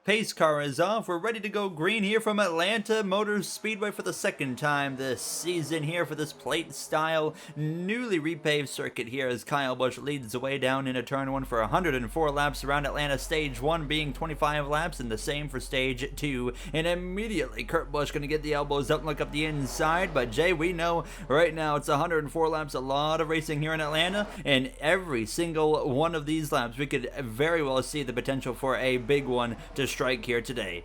Pace car is off. We're ready to go green here from Atlanta Motor Speedway for the second time this season here for this plate style newly repaved circuit here as Kyle Busch leads the way down into turn 1 for 104 laps around Atlanta, stage 1 being 25 laps and the same for stage 2. And immediately Kurt Busch going to get the elbows up and look up the inside, but Jay, we know right now it's 104 laps, a lot of racing here in Atlanta, and every single one of these laps we could very well see the potential for a big one to strike here today.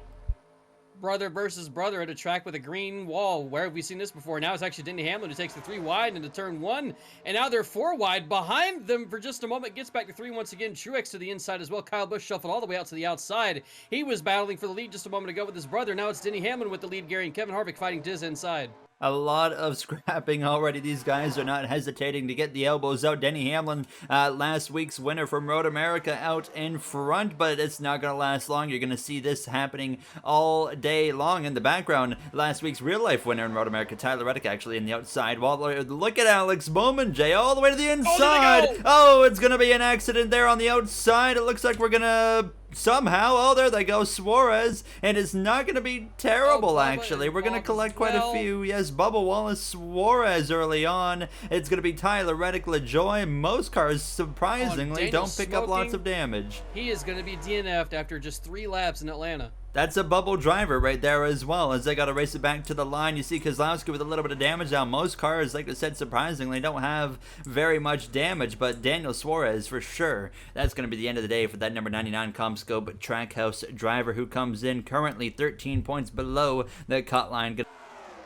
Brother versus brother at a track with a green wall. Where have we seen this before? Now it's actually Denny Hamlin who takes the 3 wide into turn 1, and now they're 4 wide behind them for just a moment. Gets back to 3 once again. Truex to the inside as well. Kyle Busch shuffled all the way out to the outside. He was battling for the lead just a moment ago with his brother. Now it's Denny Hamlin with the lead, Gary, and Kevin Harvick fighting Diz inside. A lot of scrapping already. These guys are not hesitating to get the elbows out. Denny Hamlin, last week's winner from Road America, out in front, but it's not going to last long. You're going to see this happening all day long. In the background, last week's real-life winner in Road America, Tyler Reddick, actually in the outside. Well, look at Alex Bowman, Jay, all the way to the inside. Oh, it's going to be an accident there on the outside. It looks like we're going to somehow, oh, there they go, Suarez, and it's not going to be terrible, actually. We're going to collect quite a few. Yes, Bubba Wallace, Suarez early on. It's going to be Tyler Reddick, LaJoy. Most cars, surprisingly, don't pick up lots of damage. He is going to be DNF'd after just 3 laps in Atlanta. That's a bubble driver right there as well, as they got to race it back to the line. You see Keselowski with a little bit of damage now. Most cars, like I said, surprisingly, don't have very much damage, but Daniel Suarez, for sure, that's going to be the end of the day for that number 99 ComScope Trackhouse driver who comes in currently 13 points below the cut line.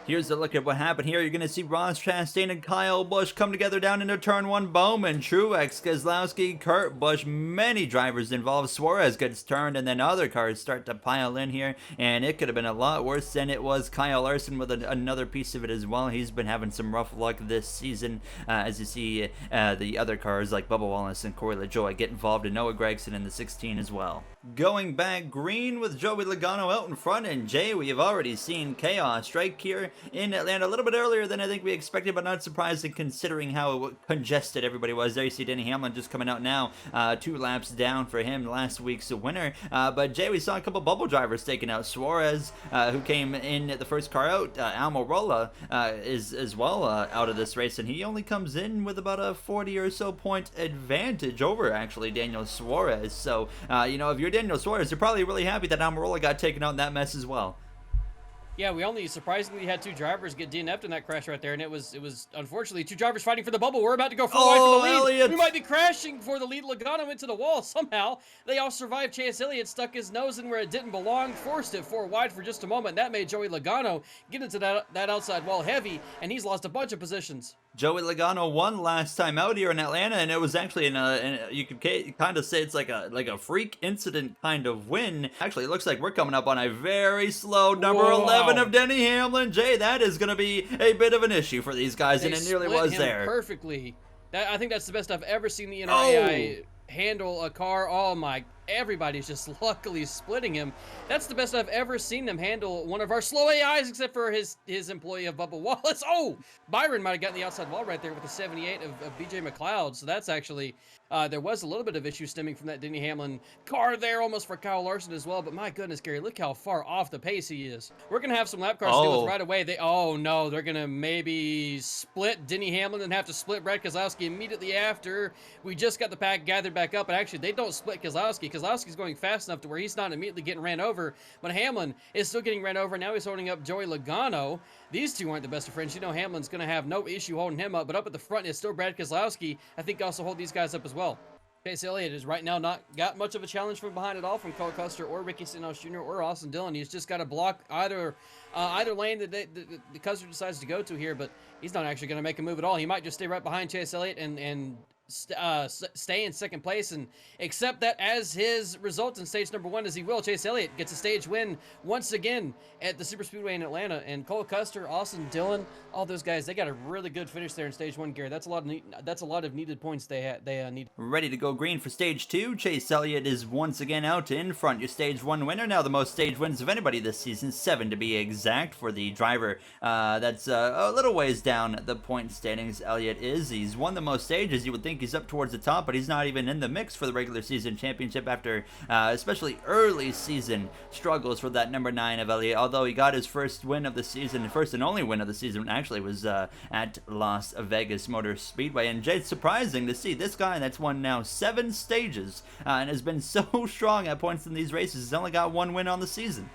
Here's a look at what happened here. You're going to see Ross Chastain and Kyle Busch come together down into turn 1. Bowman, Truex, Keselowski, Kurt Busch, many drivers involved. Suarez gets turned, and then other cars start to pile in here, and it could have been a lot worse than it was. Kyle Larson with another piece of it as well. He's been having some rough luck this season, as you see the other cars like Bubba Wallace and Corey LaJoy get involved, and Noah Gragson in the 16 as well. Going back green with Joey Logano out in front, and Jay, we have already seen chaos strike here in Atlanta a little bit earlier than I think we expected, but not surprising considering how congested everybody was. There you see Denny Hamlin just coming out now, 2 laps down for him, last week's winner. But Jay, we saw a couple bubble drivers taken out. Suarez, who came in at the first car out, Almirola is as well out of this race, and he only comes in with about a 40 or so point advantage over actually Daniel Suarez. So, you know, if you're Daniel Suarez, you're probably really happy that Almirola got taken out in that mess as well. Yeah, we only surprisingly had 2 drivers get DNF'd in that crash right there, and it was unfortunately 2 drivers fighting for the bubble. We're about to go 4 wide for the lead. Elliott. We might be crashing for the lead. Logano into the wall somehow. They all survived. Chase Elliott stuck his nose in where it didn't belong, forced it 4 wide for just a moment. That made Joey Logano get into that outside wall heavy, and he's lost a bunch of positions. Joey Logano won last time out here in Atlanta, and it was actually you could kind of say it's like a freak incident kind of win. Actually, it looks like we're coming up on a very slow number 11 of Denny Hamlin. Jay, that is going to be a bit of an issue for these guys, and it nearly was there. Perfectly. I think that's the best I've ever seen the NRAI handle a car. Oh my, everybody's just luckily splitting him. That's the best I've ever seen them handle one of our slow AIs, except for his employee of Bubba Wallace. Oh, Byron might have gotten the outside wall right there with the 78 of BJ McLeod. So that's actually, there was a little bit of issue stemming from that Denny Hamlin car there, almost for Kyle Larson as well. But my goodness, Gary, look how far off the pace he is. We're going to have some lap cars to deal with right away. Oh no, they're going to maybe split Denny Hamlin and have to split Brad Keselowski immediately after. We just got the pack gathered back up, and actually they don't split Keselowski. Keselowski's going fast enough to where he's not immediately getting ran over, but Hamlin is still getting ran over. Now he's holding up Joey Logano. These two aren't the best of friends. You know Hamlin's going to have no issue holding him up, but up at the front is still Brad Keselowski. I think also hold these guys up as well. Chase Elliott has right now not got much of a challenge from behind at all from Cole Custer or Ricky Stenhouse Jr. or Austin Dillon. He's just got to block either lane that the Custer decides to go to here, but he's not actually going to make a move at all. He might just stay right behind Chase Elliott and stay in second place and accept that as his result in stage number 1, as he will. Chase Elliott gets a stage win once again at the Super Speedway in Atlanta, and Cole Custer, Austin Dillon, all those guys, they got a really good finish there in stage 1, Gary. That's a lot of needed points they need. Ready to go green for stage 2. Chase Elliott is once again out in front. Your stage 1 winner, now the most stage wins of anybody this season, 7 to be exact for the driver. That's a little ways down the point standings. Elliott he's won the most stages. You would think think he's up towards the top, but he's not even in the mix for the regular season championship after especially early season struggles for that number 9 of Elliott. Although he got his first win of the season, first and only win of the season, actually, was at Las Vegas Motor Speedway. And Jay, it's surprising to see this guy that's won now 7 stages and has been so strong at points in these races. He's only got 1 win on the season.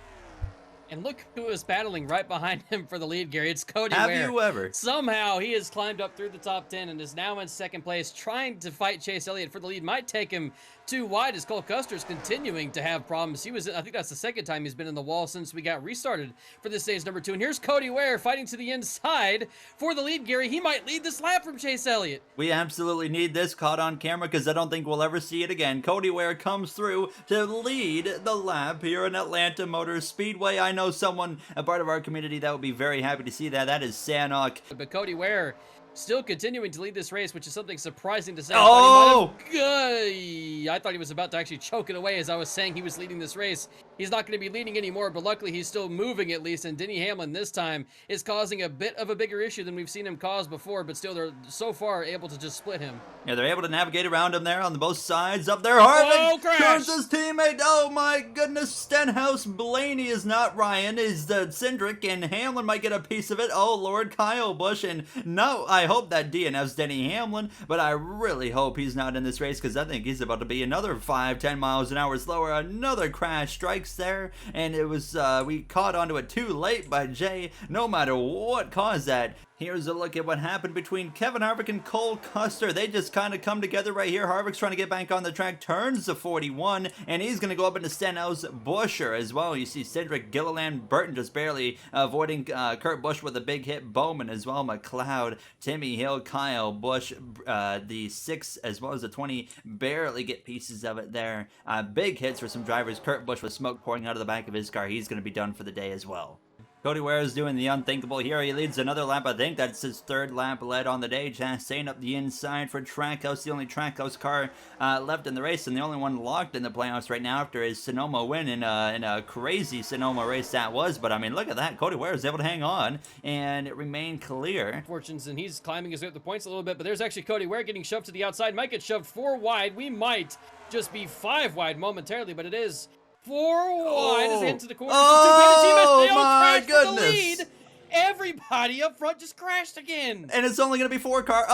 And look who is battling right behind him for the lead, Gary. It's Cody Ware. Have you ever? Somehow he has climbed up through the top 10 and is now in second place, trying to fight Chase Elliott for the lead. Might take him too wide as Cole Custer's continuing to have problems. I think that's the second time he's been in the wall since we got restarted for this stage number 2. And here's Cody Ware fighting to the inside for the lead, Gary. He might lead this lap from Chase Elliott. We absolutely need this caught on camera because I don't think we'll ever see it again. Cody Ware comes through to lead the lap here in Atlanta Motor Speedway. I know someone, a part of our community, that would be very happy to see that. That is Sanok. But Cody Ware still continuing to lead this race, which is something surprising to say. Oh! I thought he was about to actually choke it away as I was saying he was leading this race. He's not going to be leading anymore, but luckily he's still moving at least, and Denny Hamlin this time is causing a bit of a bigger issue than we've seen him cause before, but still they're so far able to just split him. Yeah, they're able to navigate around him there on the both sides up there. Harvick turns his teammate. Oh my goodness, Stenhouse. Blaney is not Ryan, is Cindric, and Hamlin might get a piece of it. Oh Lord, Kyle Busch, and no, I hope that DNF's Denny Hamlin, but I really hope he's not in this race because I think he's about to be another 5-10 miles an hour slower. Another crash strikes there, and it was we caught onto it too late by Jay. No matter what caused that. Here's a look at what happened between Kevin Harvick and Cole Custer. They just kind of come together right here. Harvick's trying to get back on the track, turns the 41, and he's going to go up into Stenhouse Buscher as well. You see Cindric, Gilliland, Burton just barely avoiding Kurt Busch with a big hit. Bowman as well, McLeod, Timmy Hill, Kyle Busch, the 6 as well as the 20 barely get pieces of it there. Big hits for some drivers. Kurt Busch with smoke pouring out of the back of his car. He's going to be done for the day as well. Cody Ware is doing the unthinkable here. He leads another lap. I think that's his 3rd lap led on the day. Chastain up the inside for Trackhouse. The only Trackhouse car left in the race, and the only one locked in the playoffs right now after his Sonoma win in a crazy Sonoma race that was. But I mean, look at that. Cody Ware is able to hang on, and it remained clear. Fortunes, and he's climbing his way up the points a little bit, but there's actually Cody Ware getting shoved to the outside. Might get shoved 4 wide. We might just be 5 wide momentarily, but it is 4 wide as they into the corner. Oh my goodness! The lead. Everybody up front just crashed again. And it's only going to be 4 car.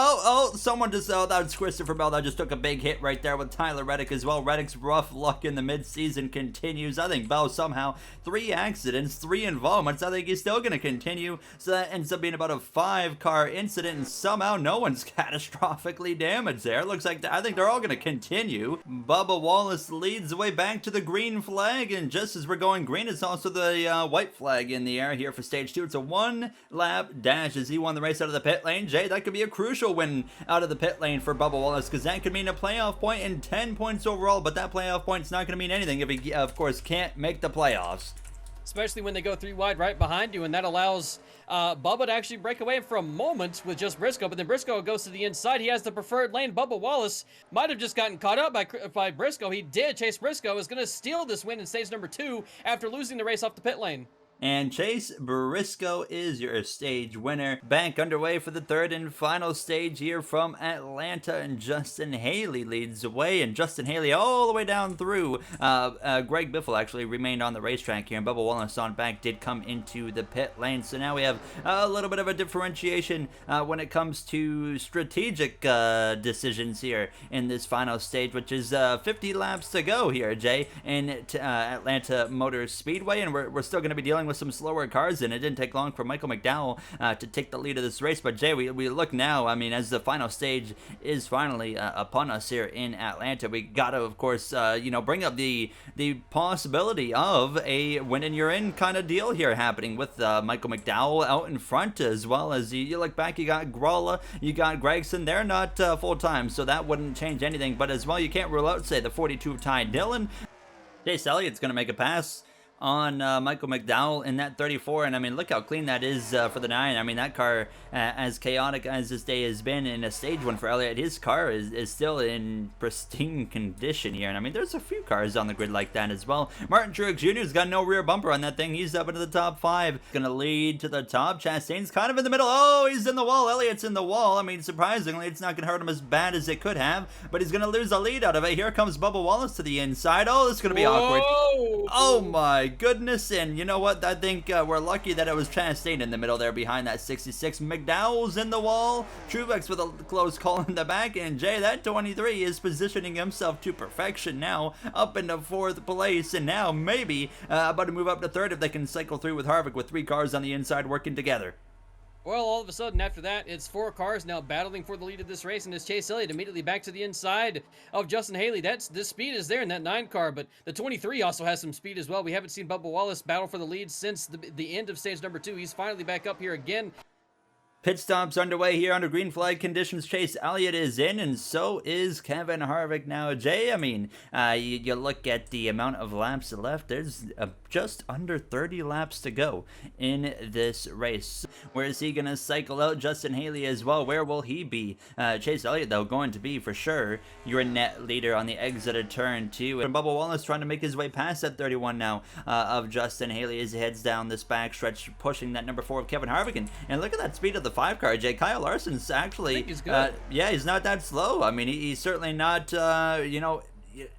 Someone just, that was Christopher Bell. That just took a big hit right there with Tyler Reddick as well. Reddick's rough luck in the midseason continues. I think Bell somehow 3 accidents, 3 involvements. I think he's still going to continue. So that ends up being about a 5 car incident, and somehow no one's catastrophically damaged there. It looks like I think they're all going to continue. Bubba Wallace leads the way back to the green flag, and just as we're going green, it's also the white flag in the air here for stage 2. It's a 1-lap dash as he won the race out of the pit lane. Jay, that could be a crucial win out of the pit lane for Bubba Wallace because that could mean a playoff point and 10 points overall, but that playoff point's not going to mean anything if he, of course, can't make the playoffs. Especially when they go 3 wide right behind you, and that allows Bubba to actually break away for a moment with just Briscoe, but then Briscoe goes to the inside. He has the preferred lane. Bubba Wallace might have just gotten caught up by Briscoe. He did. Chase Briscoe is going to steal this win in stage number 2 after losing the race off the pit lane. And Chase Briscoe is your stage winner. Back underway for the 3rd and final stage here from Atlanta, and Justin Haley leads the way, and Justin Haley all the way down through. Greg Biffle actually remained on the racetrack here, and Bubba Wallace on back did come into the pit lane. So now we have a little bit of a differentiation when it comes to strategic decisions here in this final stage, which is 50 laps to go here, Jay, in Atlanta Motor Speedway, and we're still going to be dealing with some slower cars, and it didn't take long for Michael McDowell to take the lead of this race. But Jay, we look now, I mean, as the final stage is finally upon us here in Atlanta, we got to, of course, bring up the possibility of a win and you're in kind of deal here happening with Michael McDowell out in front, as well as you look back, you got Gralla, you got Gregson. They're not full-time, so that wouldn't change anything. But as well, you can't rule out, say, the 42 of Ty Dillon. Chase Elliott's going to make a pass on Michael McDowell in that 34, and I mean, look how clean that is for the 9. I mean, that car, as chaotic as this day has been in a stage 1 for Elliott, his car is still in pristine condition here, and I mean, there's a few cars on the grid like that as well. Martin Truex Jr.'s got no rear bumper on that thing. He's up into the top 5, gonna lead to the top. Chastain's kind of in the middle. Oh, he's in the wall. Elliott's in the wall. I mean, surprisingly, it's not gonna hurt him as bad as it could have, but he's gonna lose the lead out of it. Here comes Bubba Wallace to the inside. Oh, this is gonna be awkward. Oh my goodness, and you know what? I think we're lucky that it was Chastain in the middle there behind that 66. McDowell's in the wall. Truex with a close call in the back, and Jay, that 23 is positioning himself to perfection now, up into 4th place, and now maybe about to move up to 3rd if they can cycle through with Harvick with 3 cars on the inside working together. Well, all of a sudden, after that, it's 4 cars now battling for the lead of this race, and it's Chase Elliott immediately back to the inside of Justin Haley. The speed is there in that 9 car, but the 23 also has some speed as well. We haven't seen Bubba Wallace battle for the lead since the end of stage number 2. He's finally back up here again. Pit stops underway here under green flag conditions. Chase Elliott is in, and so is Kevin Harvick now. Jay, I mean, you look at the amount of laps left. There's just under 30 laps to go in this race. Where is he going to cycle out? Justin Haley as well. Where will he be? Chase Elliott, though, going to be, for sure, your net leader on the exit of turn 2. And Bubba Wallace trying to make his way past that 31 now of Justin Haley as he heads down this backstretch, pushing that number 4 of Kevin Harvick. And look at that speed of the 5 car, Jay. Kyle Larson's actually, he's good. yeah, he's not that slow. I mean, he's certainly not, you know,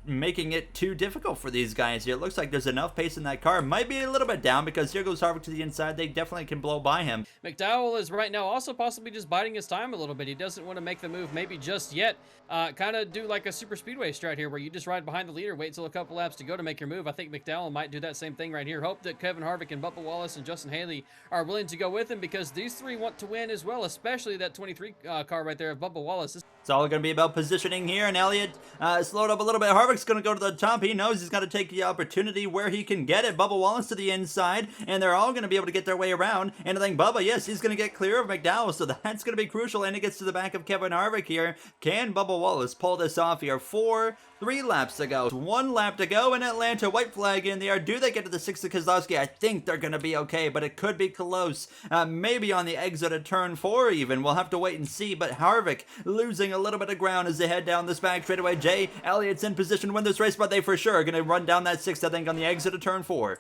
making it too difficult for these guys here. It looks like there's enough pace in that car. Might be a little bit down because here goes Harvick to the inside. They definitely can blow by him. McDowell is right now also possibly just biding his time a little bit. He doesn't want to make the move maybe just yet. Kind of do like a super speedway strat here where you just ride behind the leader, wait till a couple laps to go to make your move. I think McDowell might do that same thing right here. Hope that Kevin Harvick and Bubba Wallace and Justin Haley are willing to go with him because these 3 want to win as well, especially that 23 car right there of Bubba Wallace. It's all going to be about positioning here, and Elliott slowed up a little bit. Harvick's going to go to the top. He knows he's got to take the opportunity where he can get it. Bubba Wallace to the inside, and they're all going to be able to get their way around. And I think Bubba, yes, he's going to get clear of McDowell, so that's going to be crucial. And he gets to the back of Kevin Harvick here. Can Bubba Wallace pull this off here? 3 laps to go. 1 lap to go in Atlanta. White flag in the air. Do they get to the 6 of Keselowski? I think they're going to be okay, but it could be close. Maybe on the exit of turn 4 even. We'll have to wait and see, but Harvick losing a little bit of ground as they head down this back straightaway. Jay Elliott's in position to win this race, but they for sure are going to run down that 6, I think, on the exit of turn 4.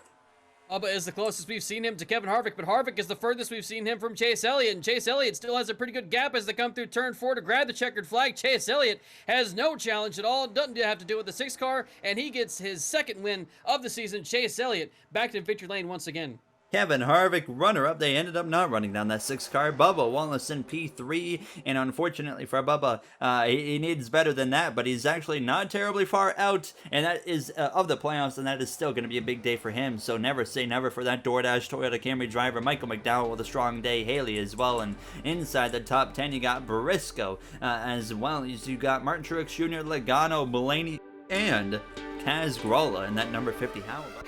Bubba is the closest we've seen him to Kevin Harvick, but Harvick is the furthest we've seen him from Chase Elliott, and Chase Elliott still has a pretty good gap as they come through turn 4 to grab the checkered flag. Chase Elliott has no challenge at all, doesn't have to deal with the 6 car, and he gets his 2nd win of the season. Chase Elliott back to victory lane once again. Kevin Harvick, runner-up. They ended up not running down that 6 car. Bubba Wallace in P3, and unfortunately for Bubba, he needs better than that, but he's actually not terribly far out, and that is of the playoffs, and that is still going to be a big day for him, so never say never for that DoorDash Toyota Camry driver. Michael McDowell with a strong day, Haley as well, and inside the top 10, you got Briscoe as well as you got Martin Truex Jr., Logano, Blaney, and Kaz Gralla in that number 50. How about